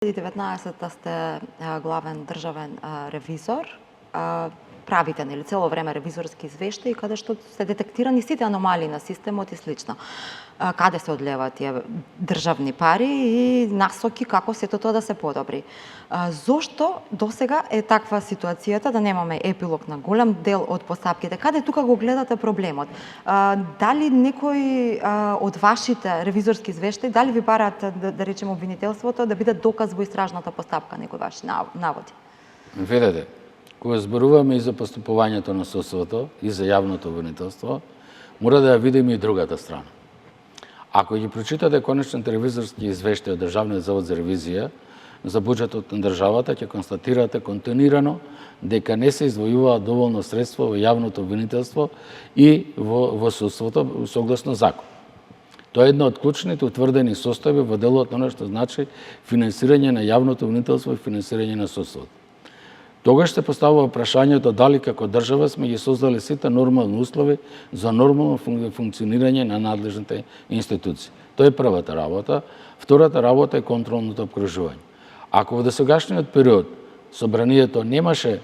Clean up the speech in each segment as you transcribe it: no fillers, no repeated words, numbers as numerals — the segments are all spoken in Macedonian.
2019 сте главен државен ревизор, правите нели цело време ревизорски извештаи каде што се детектирани сите аномалии на системот и слично. Каде се одлеваат тие државни пари и насоки како сето тоа да се подобри. Зошто досега е таква ситуацијата да немаме епилог на голем дел од постапките? Каде тука го гледате проблемот? Дали некој од вашите ревизорски извештаи, дали ви бараат да речеме обвинителството да биде доказ во истражната постапка некои ваши наводи? Видете, кога зборуваме и за постапувањето на судството и за јавното обвинителство, мора да ја видиме и другата страна. Ако ги прочитате конечните ревизорски извештаи од Државниот завод за ревизија за буџетот на државата, ќе констатирате континуирано дека не се издвојуваат доволно средства во јавното обвинителство и во судството согласно закон. Тоа е една од клучните утврдени состојби во делот на оно што значи финансирање на јавното обвинителство и финансирање на судството. Тогаш се поставува прашањето дали како држава сме ги создали сите нормални услови за нормално функционирање на надлежните институции. Тоа е првата работа. Втората работа е контролното обкружување. Ако во досегашниот период собранието немаше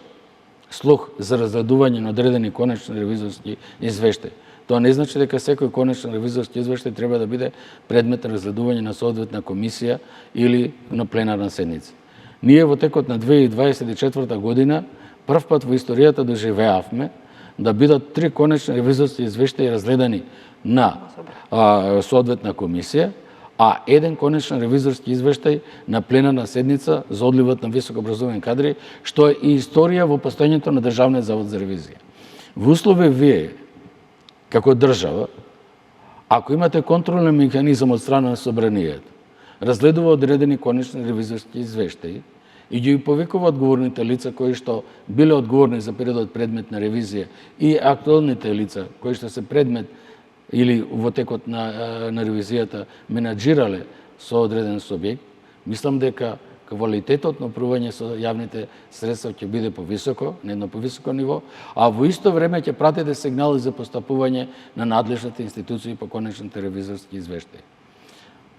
слух за разгледување на одредени конечни ревизорски извештаи, тоа не значи дека секој конечен ревизорски извештај треба да биде предмет на разгледување на соодветна комисија или на пленарна седница. Ние во текот на 2024 година прв пат во историјата доживеавме да бидат 3 конечни ревизорски извештаи разгледани на соодветна комисија, а 1 конечен ревизорски извештај на пленарна седница за одливот на високообразовани кадри, што е и историја во постоењето на Државниот завод за ревизија. Во услови вие, како држава, ако имате контролен механизам од страна на собранието, разгледува одредени конечни ревизорски извештаи и ги повикува одговорните лица кои што биле одговорни за периодот предмет на ревизија и актуелните лица кои што се предмет или во текот на ревизијата менаџирале со одреден субјект, мислам дека квалитетот на управување со јавните средства ќе биде повисоко, на едно повисоко ниво, а во исто време ќе пратите сигнали за постапување на надлежните институции по конечните ревизорски извештаи.